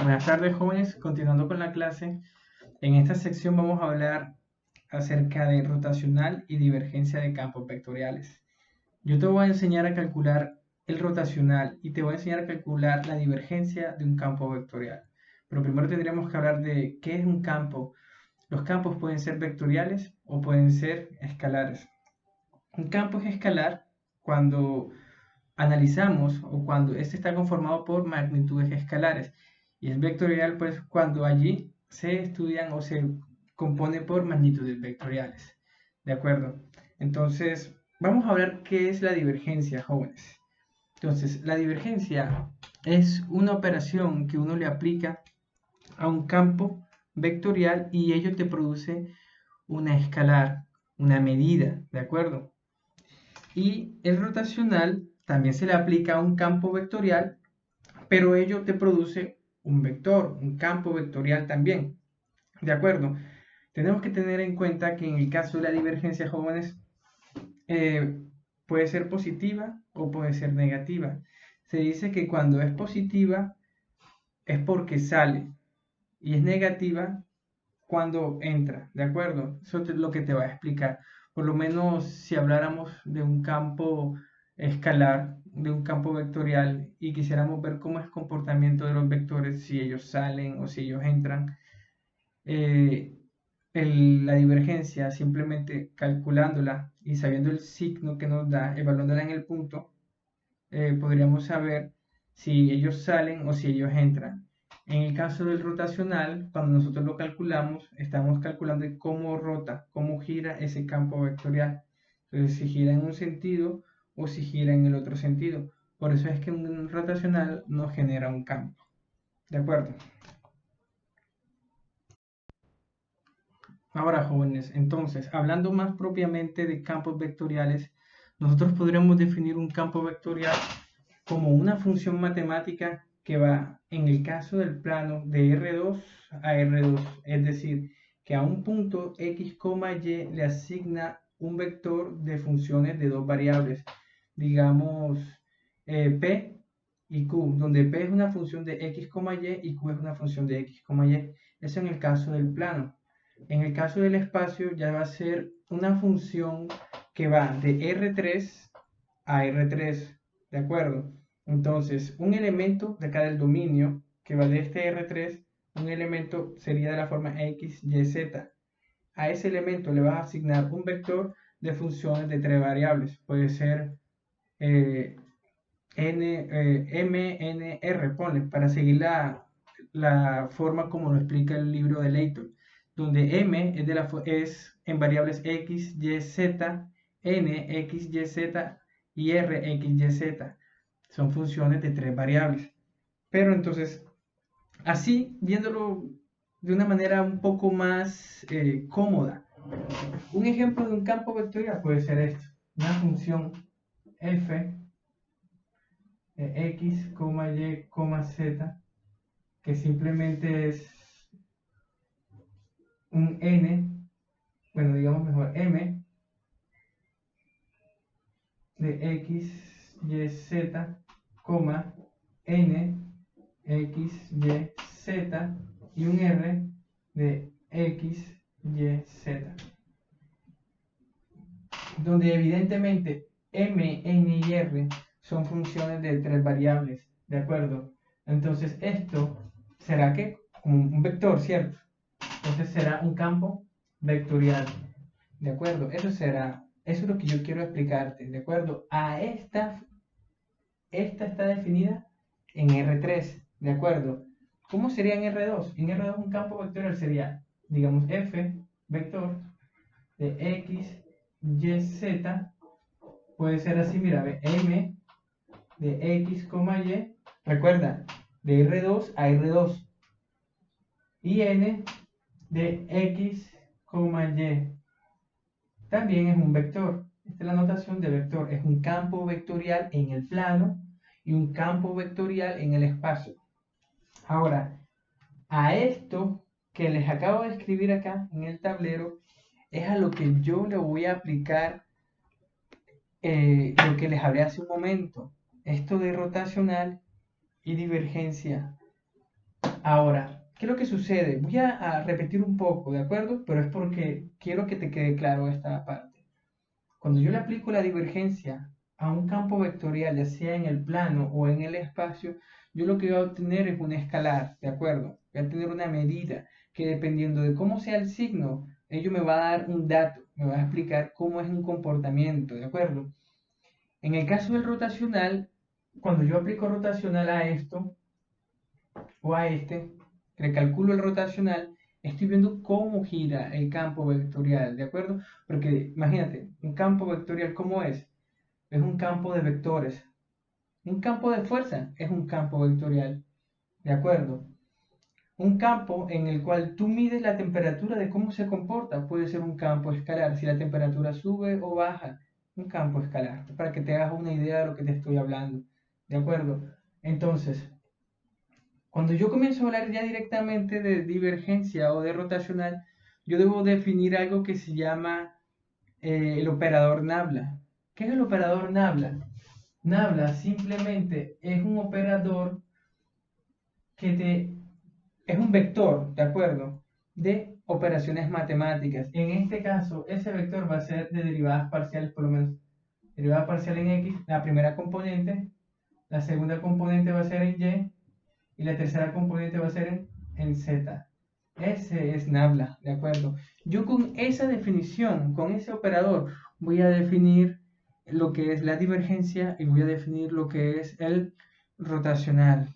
Buenas tardes, jóvenes. Continuando con la clase, en esta sección vamos a hablar acerca de rotacional y divergencia de campos vectoriales. Yo te voy a enseñar a calcular el rotacional y te voy a enseñar a calcular la divergencia de un campo vectorial. Pero primero tendríamos que hablar de qué es un campo. Los campos pueden ser vectoriales o pueden ser escalares. Un campo es escalar cuando analizamos o cuando este está conformado por magnitudes escalares, y es vectorial pues cuando allí se estudian o se compone por magnitudes vectoriales. ¿De acuerdo? Entonces, vamos a hablar qué es la divergencia, jóvenes. Entonces, la divergencia es una operación que uno le aplica a un campo vectorial y ello te produce una escalar, una medida, ¿de acuerdo? Y el rotacional también se le aplica a un campo vectorial, pero ello te produce un vector, un campo vectorial también. ¿De acuerdo? Tenemos que tener en cuenta que en el caso de la divergencia, jóvenes, puede ser positiva o puede ser negativa. Se dice que cuando es positiva es porque sale y es negativa cuando entra, ¿de acuerdo? Eso es lo que te va a explicar. Por lo menos si habláramos de un campo escalar, de un campo vectorial y quisiéramos ver cómo es el comportamiento de los vectores, si ellos salen o si ellos entran, eh, la divergencia simplemente calculándola y sabiendo el signo que nos da, evaluándola en el punto, podríamos saber si ellos salen o si ellos entran. En el caso del rotacional, cuando nosotros lo calculamos, estamos calculando cómo rota, cómo gira ese campo vectorial. Entonces, si gira en un sentido o si gira en el otro sentido. Por eso es que un rotacional no genera un campo. ¿De acuerdo? Ahora, jóvenes, entonces, hablando más propiamente de campos vectoriales, nosotros podríamos definir un campo vectorial como una función matemática que va, en el caso del plano, de R2 a R2, es decir, que a un punto X, Y le asigna un vector de funciones de dos variables, digamos P y Q, donde P es una función de X, Y Q es una función de X, Y. Eso en el caso del plano. En el caso del espacio ya va a ser una función que va de R3 a R3, ¿de acuerdo? Entonces, un elemento de acá del dominio que va de este R3, un elemento sería de la forma X, Y, Z. A ese elemento le vas a asignar un vector de funciones de tres variables. Puede ser M, N, R, ponle, para seguir la forma como lo explica el libro de Layton, donde M es en variables X, Y, Z, N, X, Y, Z y R, X, Y, Z. Son funciones de tres variables. Pero entonces, así, viéndolo de una manera un poco más cómoda, un ejemplo de un campo vectorial puede ser esto, una función f de x, y, z, que simplemente es un n, bueno, digamos mejor m de x, y, z, n, x, y, z y un r de x, y, z. Donde evidentemente m, n y r son funciones de tres variables, ¿de acuerdo? Entonces esto será que como un vector, ¿cierto? Entonces será un campo vectorial, ¿de acuerdo? Eso es lo que yo quiero explicarte, ¿de acuerdo? Esta está definida en R3, ¿de acuerdo? ¿Cómo sería en R2? En R2 un campo vectorial sería, digamos, f vector de x, y, z, puede ser así, mira, m de x, y, recuerda, de R2 a R2, y n de x, y. También es un vector. Esta es la notación de vector. Es un campo vectorial en el plano y un campo vectorial en el espacio. Ahora, a esto que les acabo de escribir acá en el tablero, es a lo que yo le voy a aplicar lo que les hablé hace un momento. Esto de rotacional y divergencia. Ahora, ¿qué es lo que sucede? Voy a repetir un poco, ¿de acuerdo? Pero es porque quiero que te quede claro esta parte. Cuando yo le aplico la divergencia a un campo vectorial, ya sea en el plano o en el espacio, yo lo que voy a obtener es un escalar, ¿de acuerdo? Voy a tener una medida que dependiendo de cómo sea el signo, ello me va a dar un dato, me va a explicar cómo es un comportamiento, ¿de acuerdo? En el caso del rotacional, cuando yo aplico rotacional a esto o a este, recalculo el rotacional, estoy viendo cómo gira el campo vectorial, ¿de acuerdo? Porque imagínate, un campo vectorial, ¿cómo es? Es un campo de vectores. Un campo de fuerza es un campo vectorial, ¿de acuerdo? Un campo en el cual tú mides la temperatura de cómo se comporta puede ser un campo escalar, si la temperatura sube o baja, un campo escalar, para que te hagas una idea de lo que te estoy hablando, ¿de acuerdo? Entonces, cuando yo comienzo a hablar ya directamente de divergencia o de rotacional, yo debo definir algo que se llama el operador Nabla. ¿Qué es el operador Nabla? Nabla simplemente es un operador que es un vector, ¿de acuerdo? De operaciones matemáticas. En este caso, ese vector va a ser de derivadas parciales, por lo menos. Derivada parcial en X, la primera componente, la segunda componente va a ser en Y y la tercera componente va a ser en Z. Ese es Nabla, ¿de acuerdo? Yo con esa definición, con ese operador, voy a definir lo que es la divergencia y voy a definir lo que es el rotacional.